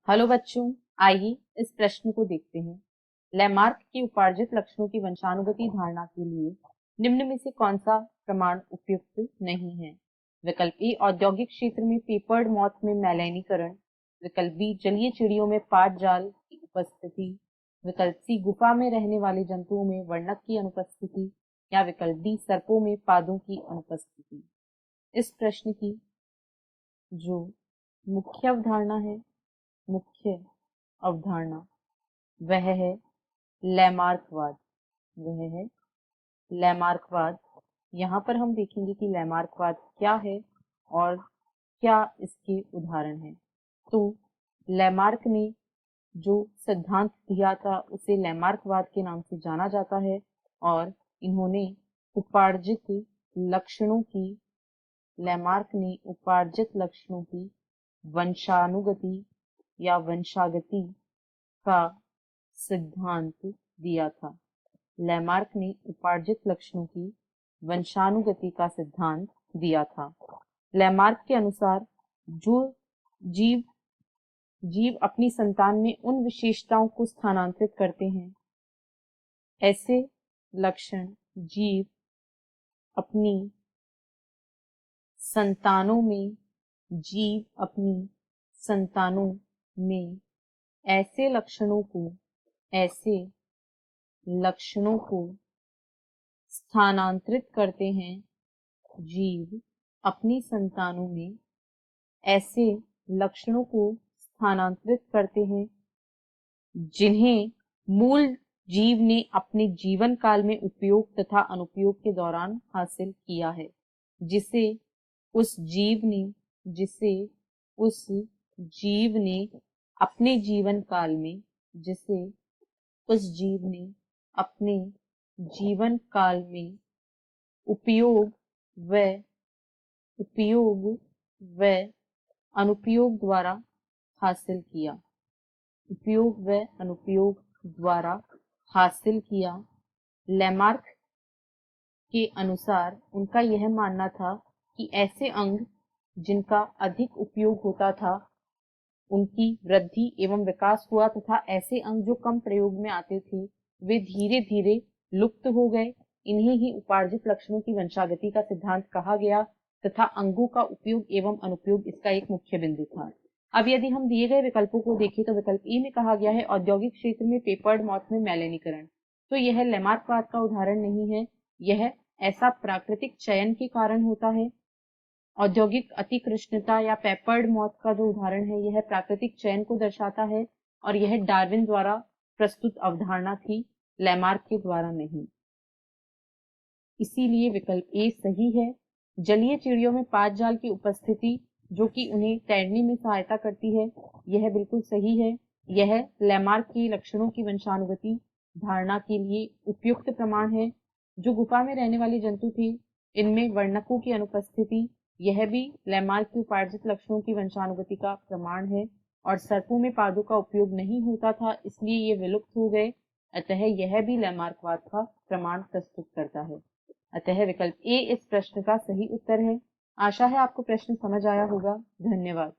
Hello बच्चों, आइए इस प्रश्न को देखते हैं। लैमार्क की उपार्जित लक्षणों की वंशानुगति धारणा के लिए निम्न में से कौन सा प्रमाण उपयुक्त नहीं है? विकल्प ए, औद्योगिक क्षेत्र में पेपर्ड मॉथ में मैलानीकरण। विकल्प बी, जलीय चिड़ियों में पाद जाल की उपस्थिति। विकल्प सी, गुफा में रहने वाले जंतुओं में वर्णक की अनुपस्थिति। या विकल्प डी, सर्पों में पादों की अनुपस्थिति। इस प्रश्न की जो मुख्य अवधारणा है, मुख्य अवधारणा वह है लैमार्कवाद। वह है लैमार्कवाद। यहाँ पर हम देखेंगे कि लैमार्कवाद क्या है और क्या इसके उदाहरण हैं। तो लैमार्क ने जो सिद्धांत दिया था उसे लैमार्कवाद के नाम से जाना जाता है और इन्होंने उपार्जित लक्षणों की लैमार्क ने उपार्जित लक्षणों की वंशानुगति या वंशागति का सिद्धांत दिया था। लैमार्क ने उपार्जित लक्षणों की वंशानुगति का सिद्धांत दिया था। लैमार्क के अनुसार जो जीव अपनी संतान में उन विशेषताओं को स्थानांतरित करते हैं, ऐसे लक्षण जीव अपनी संतानों में ऐसे लक्षणों को स्थानांतरित करते हैं। जीव अपनी संतानों में ऐसे लक्षणों को स्थानांतरित करते हैं जिन्हें मूल जीव ने अपने जीवन काल में उपयोग तथा अनुपयोग के दौरान हासिल किया है, जिसे उस जीव ने अपने जीवन काल में उपयोग व अनुपयोग द्वारा हासिल किया। लैमार्क के अनुसार उनका यह मानना था कि ऐसे अंग जिनका अधिक उपयोग होता था उनकी वृद्धि एवं विकास हुआ तथा ऐसे अंग जो कम प्रयोग में आते थे वे धीरे धीरे लुप्त हो गए। इन्हें ही उपार्जित लक्षणों की वंशागति का सिद्धांत कहा गया तथा अंगों का उपयोग एवं अनुपयोग इसका एक मुख्य बिंदु था। अब यदि हम दिए गए विकल्पों को देखें तो विकल्प ए में कहा गया है औद्योगिक क्षेत्र में पेपर्ड मॉथ में मैलानीकरण, तो यह लैमार्कवाद का उदाहरण नहीं है। यह ऐसा प्राकृतिक चयन के कारण होता है। औद्योगिक अतिकृष्णता या पेपर्ड मॉथ का जो उदाहरण है यह प्राकृतिक चयन को दर्शाता है और यह डार्विन द्वारा प्रस्तुत अवधारणा थी, लैमार्क के द्वारा नहीं। इसीलिए विकल्प ए सही है। जलीय चिड़ियों में पाद जाल की उपस्थिति जो कि उन्हें तैरने में सहायता करती है, यह बिल्कुल सही है। यह लैमार्क की लक्षणों की वंशानुगति धारणा के लिए उपयुक्त प्रमाण है। जो गुफा में रहने वाले जंतु थे इनमें वर्णकों की अनुपस्थिति, यह भी लैमार्क की उपार्जित लक्षणों की वंशानुगति का प्रमाण है। और सर्पों में पादों का उपयोग नहीं होता था इसलिए ये विलुप्त हो गए, अतः यह भी लैमार्कवाद का प्रमाण प्रस्तुत करता है। अतः विकल्प ए इस प्रश्न का सही उत्तर है। आशा है आपको प्रश्न समझ आया होगा। धन्यवाद।